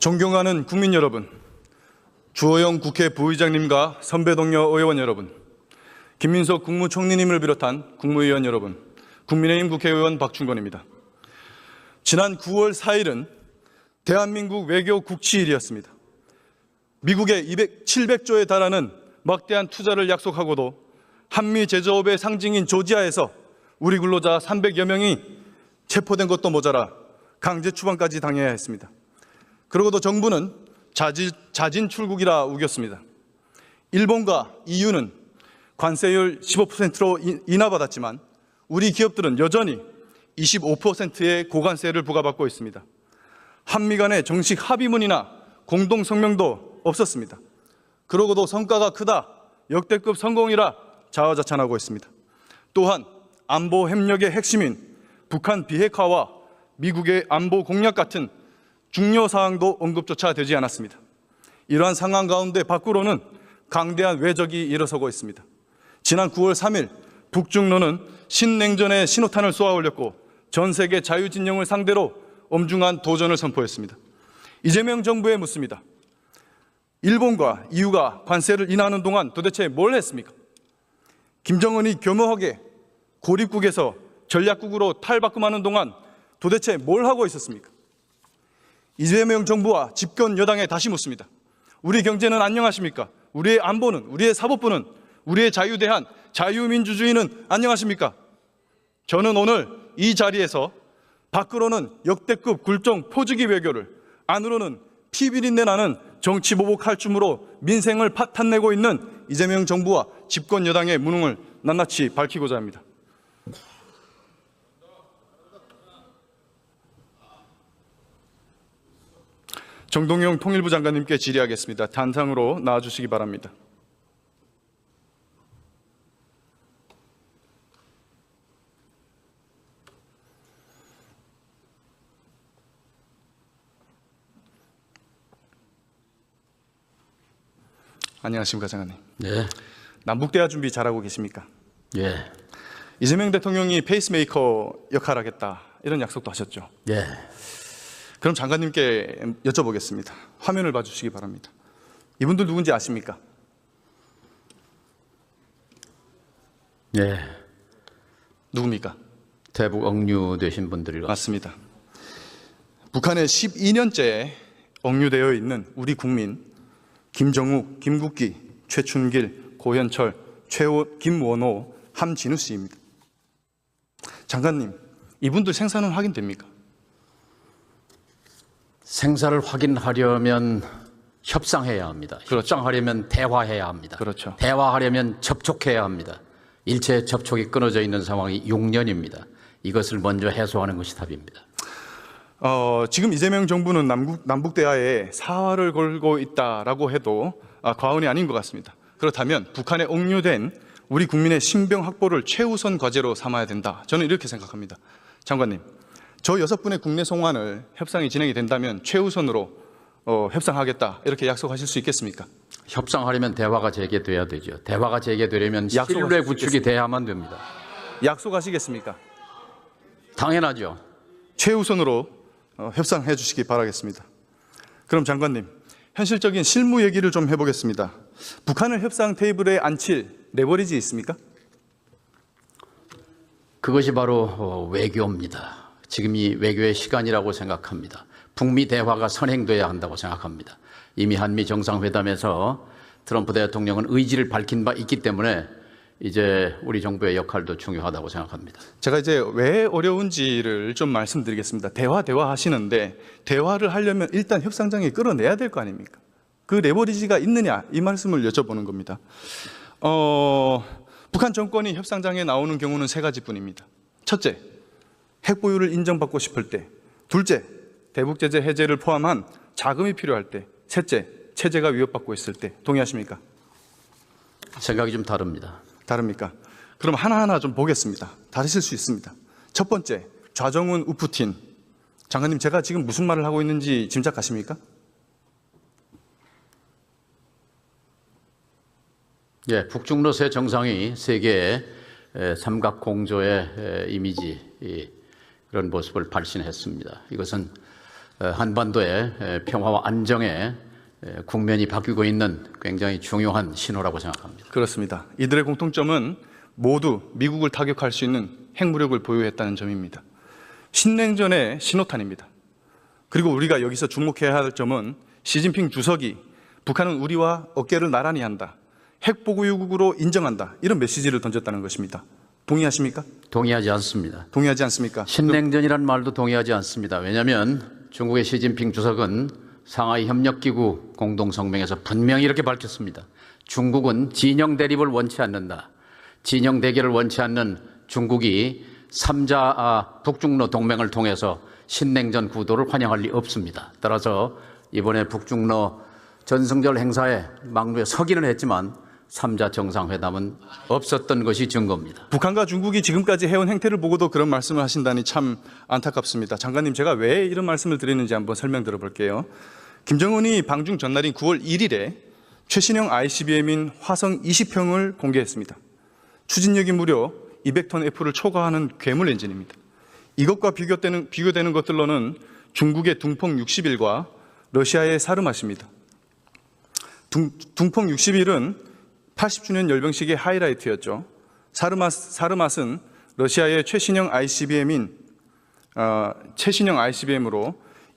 존경하는 국민 여러분, 주호영 국회 부의장님과 선배 동료 의원 여러분, 김민석 국무총리님을 비롯한 국무위원 여러분, 국민의힘 국회의원 박충건입니다. 지난 9월 4일은 대한민국 외교 국치일이었습니다. 미국의 700조에 달하는 막대한 투자를 약속하고도 한미 제조업의 상징인 조지아에서 우리 근로자 300여 명이 체포된 것도 모자라 강제 추방까지 당해야 했습니다. 그러고도 정부는 자진 출국이라 우겼습니다. 일본과 EU는 관세율 15%로 인하받았지만 우리 기업들은 여전히 25%의 고관세를 부과받고 있습니다. 한미 간의 정식 합의문이나 공동성명도 없었습니다. 그러고도 성과가 크다, 역대급 성공이라 자화자찬하고 있습니다. 또한 안보 협력의 핵심인 북한 비핵화와 미국의 안보 공약 같은 중요 사항도 언급조차 되지 않았습니다. 이러한 상황 가운데 밖으로는 강대한 외적이 일어서고 있습니다. 지난 9월 3일 북중로는 신냉전의 신호탄을 쏘아 올렸고 전 세계 자유진영을 상대로 엄중한 도전을 선포했습니다. 이재명 정부에 묻습니다. 일본과 EU가 관세를 인하하는 동안 도대체 뭘 했습니까? 김정은이 교묘하게 고립국에서 전략국으로 탈바꿈하는 동안 도대체 뭘 하고 있었습니까? 이재명 정부와 집권 여당에 다시 묻습니다. 우리 경제는 안녕하십니까? 우리의 안보는, 우리의 사법부는, 우리의 자유대한, 자유민주주의는 안녕하십니까? 저는 오늘 이 자리에서 밖으로는 역대급 굴종 포주기 외교를, 안으로는 피비린내 나는 정치보복 칼춤으로 민생을 파탄내고 있는 이재명 정부와 집권 여당의 무능을 낱낱이 밝히고자 합니다. 정동영 통일부 장관님께 질의하겠습니다. 단상으로 나와주시기 바랍니다. 안녕하십니까, 장관님. 네. 남북대화 준비 잘하고 계십니까? 예. 이재명 대통령이 페이스메이커 역할하겠다 이런 약속도 하셨죠. 예. 그럼 장관님께 여쭤보겠습니다. 화면을 봐주시기 바랍니다. 이분들 누군지 아십니까? 예. 누굽니까? 대북 억류되신 분들이 맞습니다. 북한에 12년째 억류되어 있는 우리 국민 김정욱, 김국기, 최춘길, 고현철, 김원호, 함진우 씨입니다. 장관님, 이분들 생사는 확인됩니까? 생사를 확인하려면 협상해야 합니다. 그렇죠. 협상하려면 대화해야 합니다. 그렇죠. 대화하려면 접촉해야 합니다. 일체 접촉이 끊어져 있는 상황이 6년입니다. 이것을 먼저 해소하는 것이 답입니다. 지금 이재명 정부는 남북 대화에 사활을 걸고 있다라고 해도 과언이 아닌 것 같습니다. 그렇다면 북한에 억류된 우리 국민의 신병 확보를 최우선 과제로 삼아야 된다. 저는 이렇게 생각합니다. 장관님, 저 6분의 국내 송환을 협상이 진행이 된다면 최우선으로 협상하겠다 이렇게 약속하실 수 있겠습니까? 협상하려면 대화가 재개돼야 되죠. 대화가 재개되려면 신뢰 구축이 돼야만 됩니다. 약속하시겠습니까? 당연하죠. 최우선으로 협상해 주시기 바라겠습니다. 그럼 장관님, 현실적인 실무 얘기를 좀 해보겠습니다. 북한을 협상 테이블에 앉힐 레버리지 있습니까? 그것이 바로 외교입니다. 지금이 외교의 시간이라고 생각합니다. 북미 대화가 선행돼야 한다고 생각합니다. 이미 한미 정상회담에서 트럼프 대통령은 의지를 밝힌 바 있기 때문에 이제 우리 정부의 역할도 중요하다고 생각합니다. 제가 이제 왜 어려운지를 좀 말씀드리겠습니다. 대화 하시는데 대화를 하려면 일단 협상장에 끌어내야 될 거 아닙니까? 그 레버리지가 있느냐 이 말씀을 여쭤보는 겁니다. 북한 정권이 협상장에 나오는 경우는 3가지뿐입니다. 첫째, 핵 보유를 인정받고 싶을 때. 둘째, 대북 제재 해제를 포함한 자금이 필요할 때. 셋째, 체제가 위협받고 있을 때. 동의하십니까? 생각이 좀 다릅니다. 다릅니까? 그럼 하나하나 좀 보겠습니다. 다르실 수 있습니다. 첫 번째, 좌정훈 우푸틴. 장관님, 제가 지금 무슨 말을 하고 있는지 짐작하십니까? 예, 북중로 세 정상이 세계의 삼각 공조의 이미지 그런 모습을 발신했습니다. 이것은 한반도의 평화와 안정에 국면이 바뀌고 있는 굉장히 중요한 신호라고 생각합니다. 그렇습니다. 이들의 공통점은 모두 미국을 타격할 수 있는 핵무력을 보유했다는 점입니다. 신냉전의 신호탄입니다. 그리고 우리가 여기서 주목해야 할 점은 시진핑 주석이 북한은 우리와 어깨를 나란히 한다, 핵보유국으로 인정한다, 이런 메시지를 던졌다는 것입니다. 동의하십니까? 동의하지 않습니다. 동의하지 않습니까? 신냉전이란 말도 동의하지 않습니다. 왜냐하면 중국의 시진핑 주석은 상하이 협력기구 공동성명에서 분명히 이렇게 밝혔습니다. 중국은 진영 대립을 원치 않는다. 진영 대결을 원치 않는 중국이 3자 북중로 동맹을 통해서 신냉전 구도를 환영할 리 없습니다. 따라서 이번에 북중로 전승절 행사에 막루에 서기는 했지만 3자 정상회담은 없었던 것이 증거입니다. 북한과 중국이 지금까지 해온 행태를 보고도 그런 말씀을 하신다니 참 안타깝습니다. 장관님, 제가 왜 이런 말씀을 드리는지 한번 설명 들어볼게요. 김정은이 방중 전날인 9월 1일에 최신형 ICBM인 화성 20형을 공개했습니다. 추진력이 무려 200톤 F를 초과하는 괴물 엔진입니다. 이것과 비교되는 것들로는 중국의 둥펑 61과 러시아의 사르맛입니다. 둥펑 61은 80주년 열병식의 하이라이트였죠. 사르맛은 러시아의 최신형 ICBM으로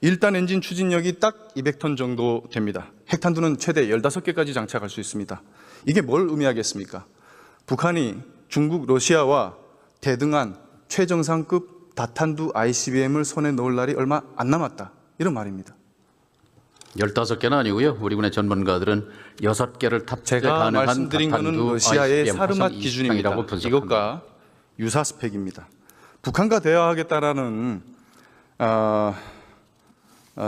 1단 엔진 추진력이 딱 200톤 정도 됩니다. 핵탄두는 최대 15개까지 장착할 수 있습니다. 이게 뭘 의미하겠습니까? 북한이 중국, 러시아와 대등한 최정상급 다탄두 ICBM을 손에 넣을 날이 얼마 안 남았다, 이런 말입니다. 15개는 아니고요. 우리 군의 전문가들은 6개를 탑재 제가 가능한 말씀드린 것은 다탄두 러시아의 ICBM 사르맛 화성 기준입니다. 20형이라고 분석합니다. 이것과 유사 스펙입니다. 북한과 대화하겠다라는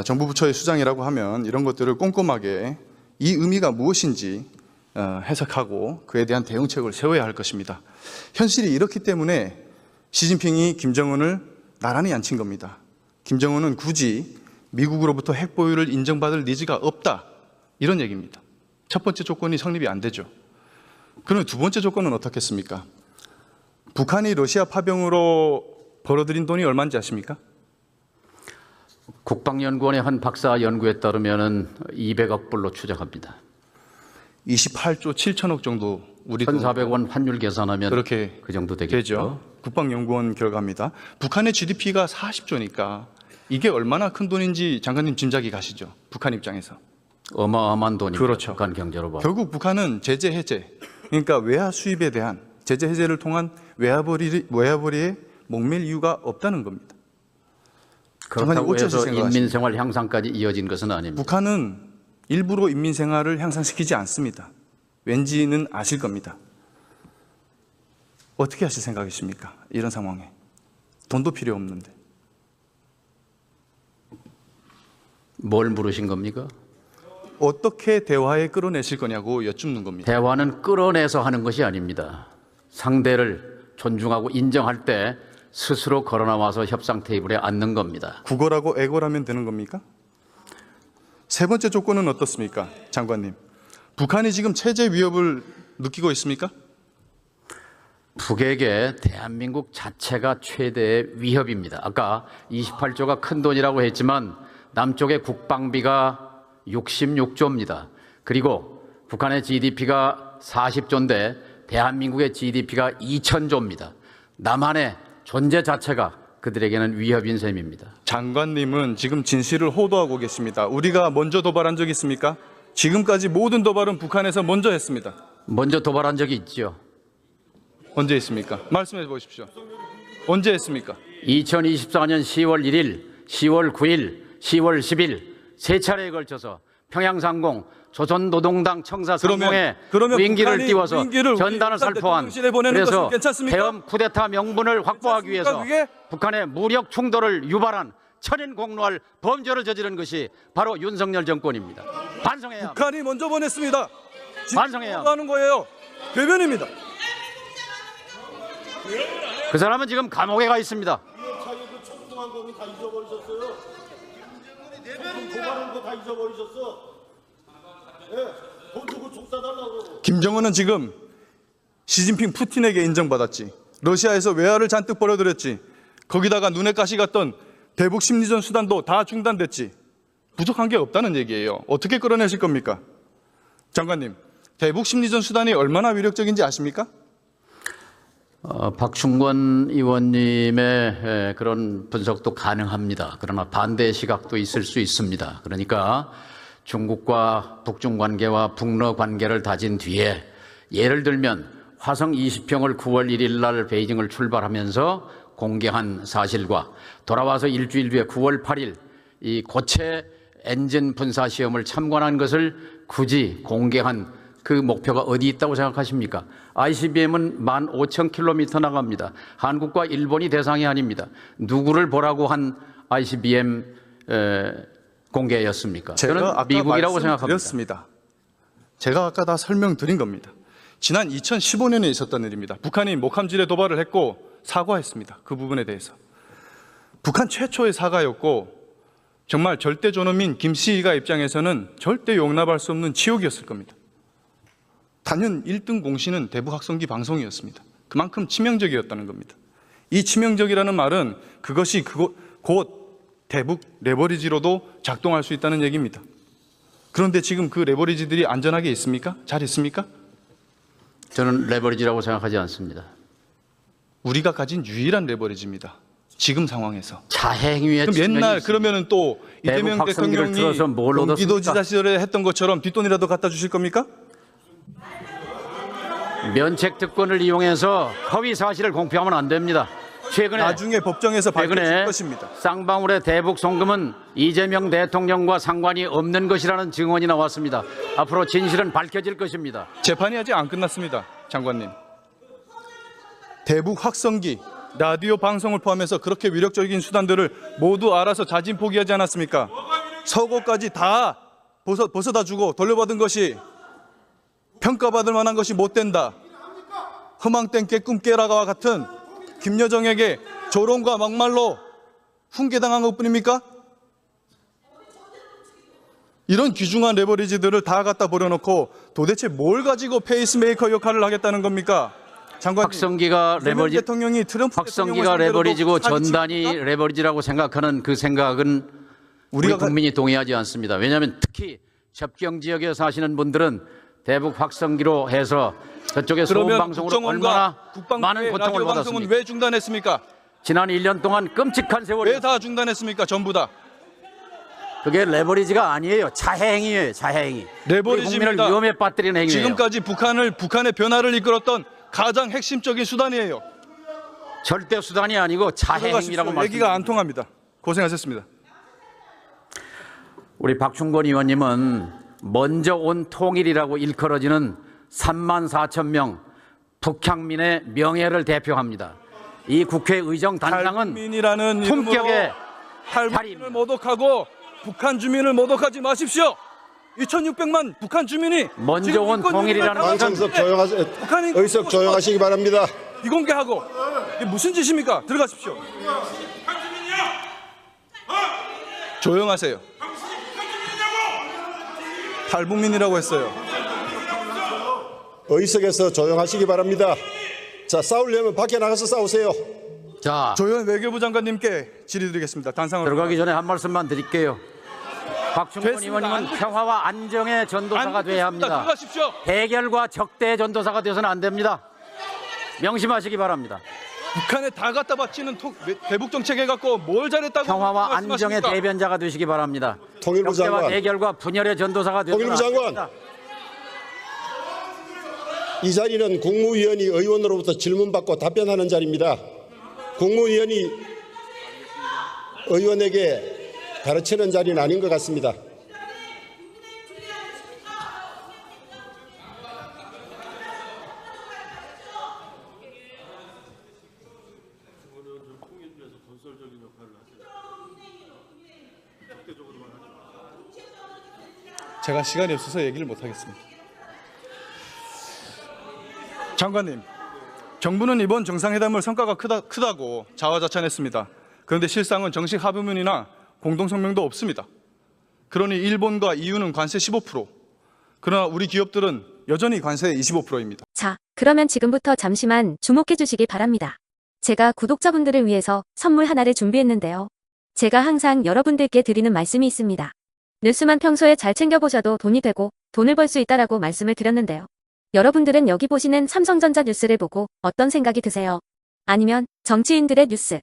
정부 부처의 수장이라고 하면 이런 것들을 꼼꼼하게 이 의미가 무엇인지 해석하고 그에 대한 대응책을 세워야 할 것입니다. 현실이 이렇기 때문에 시진핑이 김정은을 나란히 앉힌 겁니다. 김정은은 굳이 미국으로부터 핵 보유를 인정받을 니즈가 없다, 이런 얘기입니다. 첫 번째 조건이 성립이 안 되죠. 그러면 두 번째 조건은 어떻겠습니까? 북한이 러시아 파병으로 벌어들인 돈이 얼마인지 아십니까? 국방연구원의 한 박사 연구에 따르면 200억 불로 추정합니다. 28조 7천억 정도, 우리 돈 1,400원 환율 계산하면 그렇게 그 정도 되겠죠. 되죠. 국방연구원 결과입니다. 북한의 GDP가 40조니까 이게 얼마나 큰 돈인지 장관님 짐작이 가시죠? 북한 입장에서. 어마어마한 돈입니다. 그렇죠. 북한 경제로 봐. 결국 북한은 제재 해제, 그러니까 외화 수입에 대한 제재 해제를 통한 외화벌이에 목맬 이유가 없다는 겁니다. 그렇다고 어찌 해서 생각하십니까? 인민생활 향상까지 이어진 것은 아닙니다. 북한은 일부러 인민생활을 향상시키지 않습니다. 왠지는 아실 겁니다. 어떻게 하실 생각이십니까? 이런 상황에. 돈도 필요 없는데. 뭘 물으신 겁니까? 어떻게 대화에 끌어내실 거냐고 여쭙는 겁니다. 대화는 끌어내서 하는 것이 아닙니다. 상대를 존중하고 인정할 때 스스로 걸어나와서 협상 테이블에 앉는 겁니다. 국어라고 애고라면 되는 겁니까? 세 번째 조건은 어떻습니까? 장관님. 북한이 지금 체제 위협을 느끼고 있습니까? 북에게 대한민국 자체가 최대의 위협입니다. 아까 28조가 큰 돈이라고 했지만 남쪽의 국방비가 66조입니다. 그리고 북한의 GDP가 40조인데 대한민국의 GDP가 2,000조입니다. 남한의 존재 자체가 그들에게는 위협인 셈입니다. 장관님은 지금 진실을 호도하고 계십니다. 우리가 먼저 도발한 적 있습니까? 지금까지 모든 도발은 북한에서 먼저 했습니다. 먼저 도발한 적이 있죠. 언제 했습니까? 말씀해 보십시오. 언제 했습니까? 2024년 10월 1일, 10월 9일, 10월 10일 세 차례에 걸쳐서 평양상공 조선노동당 청사 상공에 무인기를 북한이 띄워서 무인기를 전단을 살포한, 대통령실에 보내는 그래서 것은 괜찮습니까? 대엄 쿠데타 명분을 확보하기 위해서 그게? 북한의 무력 충돌을 유발한 천인공노할 범죄를 저지른 것이 바로 윤석열 정권입니다. 반성해야 합니다. 북한이 먼저 보냈습니다. 반성해야 지금 하는 거예요. 괴변입니다. 그 사람은 지금 감옥에 가 있습니다. 자기도 청동한 거다 잊어버리셨어요. 도발한 거 다 잊어버리셨어. 예, 돈 주고 총 쏴달라고. 김정은은 지금 시진핑 푸틴에게 인정받았지. 러시아에서 외화를 잔뜩 벌어들였지. 거기다가 눈에 가시 갔던 대북 심리전 수단도 다 중단됐지. 부족한 게 없다는 얘기예요. 어떻게 끌어내실 겁니까? 장관님, 대북 심리전 수단이 얼마나 위력적인지 아십니까? 박충권 의원님의 그런 분석도 가능합니다. 그러나 반대 시각도 있을 수 있습니다. 그러니까 중국과 북중 관계와 북러 관계를 다진 뒤에 예를 들면 화성 20형을 9월 1일 날 베이징을 출발하면서 공개한 사실과 돌아와서 일주일 뒤에 9월 8일 이 고체 엔진 분사 시험을 참관한 것을 굳이 공개한 그 목표가 어디 있다고 생각하십니까? ICBM은 15,000km 나갑니다. 한국과 일본이 대상이 아닙니다. 누구를 보라고 한 ICBM 공개였습니까? 저는 미국이라고 생각합니다. 제가 아까 다 설명드린 겁니다. 지난 2015년에 있었던 일입니다. 북한이 목함질에 도발을 했고 사과했습니다. 그 부분에 대해서. 북한 최초의 사과였고 정말 절대 존엄인 김씨가 입장에서는 절대 용납할 수 없는 지옥이었을 겁니다. 단연 1등 공신은 대북 확성기 방송이었습니다. 그만큼 치명적이었다는 겁니다. 이 치명적이라는 말은 그것이 곧 대북 레버리지로도 작동할 수 있다는 얘기입니다. 그런데 지금 그 레버리지들이 안전하게 있습니까? 잘 있습니까? 저는 레버리지라고 생각하지 않습니다. 우리가 가진 유일한 레버리지입니다. 지금 상황에서. 자행위의 그럼 옛날 그러면은 또 이재명 대통령이 경기도지사 시절에 했던 것처럼 뒷돈이라도 갖다 주실 겁니까? 면책 특권을 이용해서 허위 사실을 공표하면 안 됩니다. 최근에 나중에 법정에서 밝혀질 것입니다. 쌍방울의 대북 송금은 이재명 대통령과 상관이 없는 것이라는 증언이 나왔습니다. 앞으로 진실은 밝혀질 것입니다. 재판이 아직 안 끝났습니다. 장관님. 대북 확성기, 라디오 방송을 포함해서 그렇게 위력적인 수단들을 모두 알아서 자진 포기하지 않았습니까? 서고까지 다 벗어다 주고 돌려받은 것이 평가받을 만한 것이 못 된다. 허망된 깨꿈 깨라가와 같은 김여정에게 조롱과 막말로 훈계당한 것뿐입니까? 이런 귀중한 레버리지들을 다 갖다 버려놓고 도대체 뭘 가지고 페이스메이커 역할을 하겠다는 겁니까? 장관님, 확성기가 레버리지, 대통령이 트럼프 확성기가 레버리지고 전단이 레버리지라고 생각하는 그 생각은 우리 국민이 동의하지 않습니다. 왜냐하면 특히 접경 지역에 사시는 분들은 대북 확성기로 해서 저쪽에 소음방송으로 얼마나 많은 고통을 받았습니까? 왜 중단했습니까? 지난 1년 동안 끔찍한 세월이 왜 다 중단했습니까? 전부 다. 그게 레버리지가 아니에요. 자해행위예요. 자해행위. 레버리지입니다. 국민을 위험에 빠뜨리는 행위예요. 지금까지 북한의 변화를 이끌었던 가장 핵심적인 수단이에요. 절대 수단이 아니고 자해행위라고 말씀드립니다. 얘기가 안 통합니다. 고생하셨습니다. 우리 박충권 의원님은 먼저 온 통일이라고 일컬어지는 34,000명 북향민의 명예를 대표합니다. 이 국회의정 단장은 품격의 탈북민을 모독하고 북한 주민을 모독하지 마십시오. 2,600만 북한 주민이 먼저 온 통일이라는 것은 의석 조용하시기 바랍니다. 비공개하고 이게 무슨 짓입니까? 들어가십시오. 조용하세요. 탈북민이라고 했어요. 의석에서 조용하시기 바랍니다. 자, 싸우려면 밖에 나가서 싸우세요. 자, 조현 외교부 장관님께 질의드리겠습니다. 단상으로 들어가기 전에 한 말씀만 드릴게요. 박충권 의원님은 평화와 안정의 전도사가 돼야 합니다. 들어가십시오. 대결과 적대의 전도사가 되어서는 안 됩니다. 명심하시기 바랍니다. 북한에 다 갖다 바치는 대북 정책 해갖고 뭘 잘했다고 평화와 안정의 대변자가 되시기 바랍니다. 통일부 적대와 장관. 대결과 분열의 전도사가 되어서는 안 통일부 됩니다. 장관. 이 자리는 국무위원이 의원으로부터 질문받고 답변하는 자리입니다. 국무위원이 의원에게 가르치는 자리는 아닌 것 같습니다. 제가 시간이 없어서 얘기를 못하겠습니다. 장관님, 정부는 이번 정상회담을 성과가 크다고 자화자찬했습니다. 그런데 실상은 정식 합의문이나 공동성명도 없습니다. 그러니 일본과 EU는 관세 15%, 그러나 우리 기업들은 여전히 관세 25%입니다. 자, 그러면 지금부터 잠시만 주목해 주시기 바랍니다. 제가 구독자분들을 위해서 선물 하나를 준비했는데요. 제가 항상 여러분들께 드리는 말씀이 있습니다. 뉴스만 평소에 잘 챙겨보셔도 돈이 되고 돈을 벌 수 있다라고 말씀을 드렸는데요. 여러분들은 여기 보시는 삼성전자 뉴스를 보고 어떤 생각이 드세요? 아니면 정치인들의 뉴스,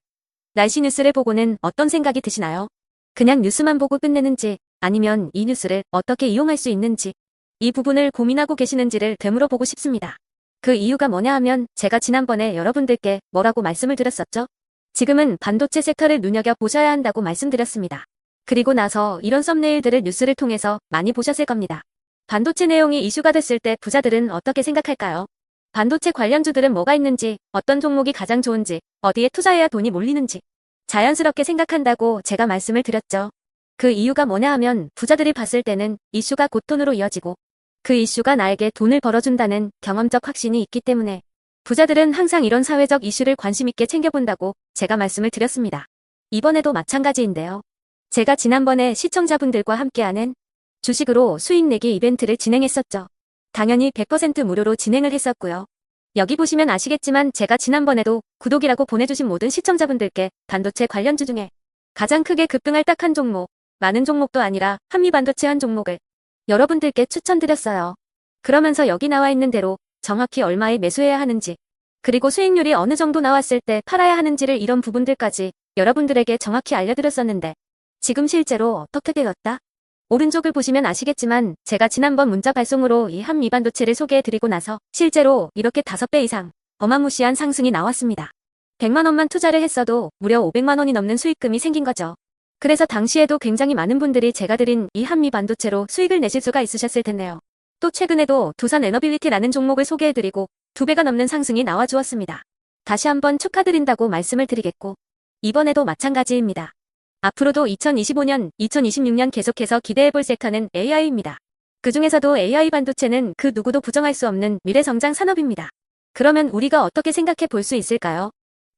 날씨 뉴스를 보고는 어떤 생각이 드시나요? 그냥 뉴스만 보고 끝내는지 아니면 이 뉴스를 어떻게 이용할 수 있는지 이 부분을 고민하고 계시는지를 되물어보고 싶습니다. 그 이유가 뭐냐 하면 제가 지난번에 여러분들께 뭐라고 말씀을 드렸었죠? 지금은 반도체 섹터를 눈여겨보셔야 한다고 말씀드렸습니다. 그리고 나서 이런 썸네일들을 뉴스를 통해서 많이 보셨을 겁니다. 반도체 내용이 이슈가 됐을 때 부자들은 어떻게 생각할까요? 반도체 관련주들은 뭐가 있는지, 어떤 종목이 가장 좋은지, 어디에 투자해야 돈이 몰리는지 자연스럽게 생각한다고 제가 말씀을 드렸죠. 그 이유가 뭐냐 하면 부자들이 봤을 때는 이슈가 곧 돈으로 이어지고 그 이슈가 나에게 돈을 벌어준다는 경험적 확신이 있기 때문에 부자들은 항상 이런 사회적 이슈를 관심 있게 챙겨본다고 제가 말씀을 드렸습니다. 이번에도 마찬가지인데요. 제가 지난번에 시청자분들과 함께하는 주식으로 수익 내기 이벤트를 진행했었죠. 당연히 100% 무료로 진행을 했었고요. 여기 보시면 아시겠지만 제가 지난번에도 구독이라고 보내주신 모든 시청자분들께 반도체 관련주 중에 가장 크게 급등할 딱 한 종목, 많은 종목도 아니라 한미반도체 한 종목을 여러분들께 추천드렸어요. 그러면서 여기 나와 있는 대로 정확히 얼마에 매수해야 하는지, 그리고 수익률이 어느 정도 나왔을 때 팔아야 하는지를 이런 부분들까지 여러분들에게 정확히 알려드렸었는데 지금 실제로 어떻게 되었다? 오른쪽을 보시면 아시겠지만 제가 지난번 문자 발송으로 이 한미반도체를 소개해드리고 나서 실제로 이렇게 5배 이상 어마무시한 상승이 나왔습니다. 100만 원만 투자를 했어도 무려 500만 원이 넘는 수익금이 생긴 거죠. 그래서 당시에도 굉장히 많은 분들이 제가 드린 이 한미반도체로 수익을 내실 수가 있으셨을 텐데요. 또 최근에도 두산에너빌리티라는 종목을 소개해드리고 2배가 넘는 상승이 나와주었습니다. 다시 한번 축하드린다고 말씀을 드리겠고 이번에도 마찬가지입니다. 앞으로도 2025년, 2026년 계속해서 기대해볼 섹터는 AI입니다. 그 중에서도 AI 반도체는 그 누구도 부정할 수 없는 미래성장 산업입니다. 그러면 우리가 어떻게 생각해 볼 수 있을까요?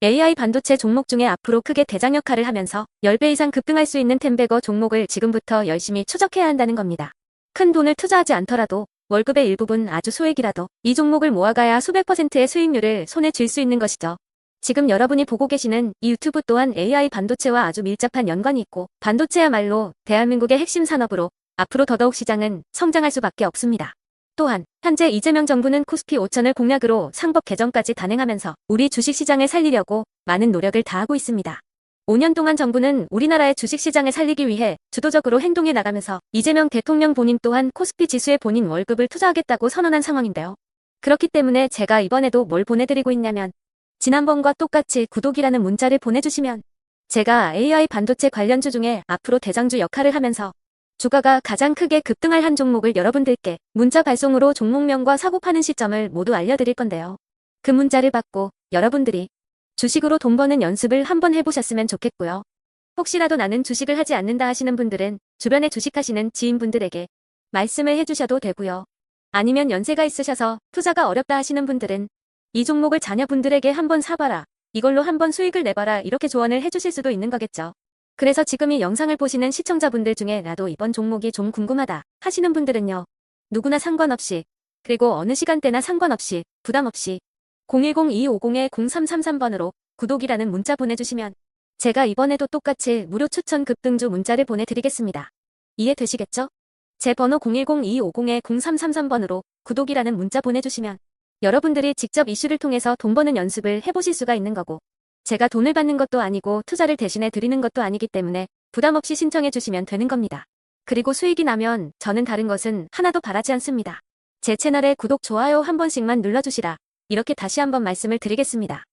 AI 반도체 종목 중에 앞으로 크게 대장 역할을 하면서 10배 이상 급등할 수 있는 템베거 종목을 지금부터 열심히 추적해야 한다는 겁니다. 큰 돈을 투자하지 않더라도 월급의 일부분 아주 소액이라도 이 종목을 모아가야 수백 %의 수익률을 손에 쥘 수 있는 것이죠. 지금 여러분이 보고 계시는 이 유튜브 또한 AI 반도체와 아주 밀접한 연관이 있고 반도체야말로 대한민국의 핵심 산업으로 앞으로 더더욱 시장은 성장할 수밖에 없습니다. 또한 현재 이재명 정부는 코스피 5천을 공약으로 상법 개정까지 단행하면서 우리 주식시장을 살리려고 많은 노력을 다하고 있습니다. 5년 동안 정부는 우리나라의 주식시장을 살리기 위해 주도적으로 행동해 나가면서 이재명 대통령 본인 또한 코스피 지수에 본인 월급을 투자하겠다고 선언한 상황인데요. 그렇기 때문에 제가 이번에도 뭘 보내드리고 있냐면 지난번과 똑같이 구독이라는 문자를 보내주시면 제가 AI 반도체 관련주 중에 앞으로 대장주 역할을 하면서 주가가 가장 크게 급등할 한 종목을 여러분들께 문자 발송으로 종목명과 사고 파는 시점을 모두 알려드릴 건데요. 그 문자를 받고 여러분들이 주식으로 돈 버는 연습을 한번 해보셨으면 좋겠고요. 혹시라도 나는 주식을 하지 않는다 하시는 분들은 주변에 주식하시는 지인분들에게 말씀을 해주셔도 되고요. 아니면 연세가 있으셔서 투자가 어렵다 하시는 분들은 이 종목을 자녀분들에게 한번 사봐라, 이걸로 한번 수익을 내봐라 이렇게 조언을 해주실 수도 있는 거겠죠. 그래서 지금 이 영상을 보시는 시청자분들 중에 나도 이번 종목이 좀 궁금하다 하시는 분들은요. 누구나 상관없이, 그리고 어느 시간대나 상관없이 부담 없이 010-2250-0333번으로 구독이라는 문자 보내주시면 제가 이번에도 똑같이 무료 추천 급등주 문자를 보내드리겠습니다. 이해되시겠죠? 제 번호 010-2250-0333번으로 구독이라는 문자 보내주시면 여러분들이 직접 이슈를 통해서 돈 버는 연습을 해보실 수가 있는 거고 제가 돈을 받는 것도 아니고 투자를 대신해 드리는 것도 아니기 때문에 부담 없이 신청해 주시면 되는 겁니다. 그리고 수익이 나면 저는 다른 것은 하나도 바라지 않습니다. 제 채널에 구독, 좋아요 한 번씩만 눌러주시라. 이렇게 다시 한번 말씀을 드리겠습니다.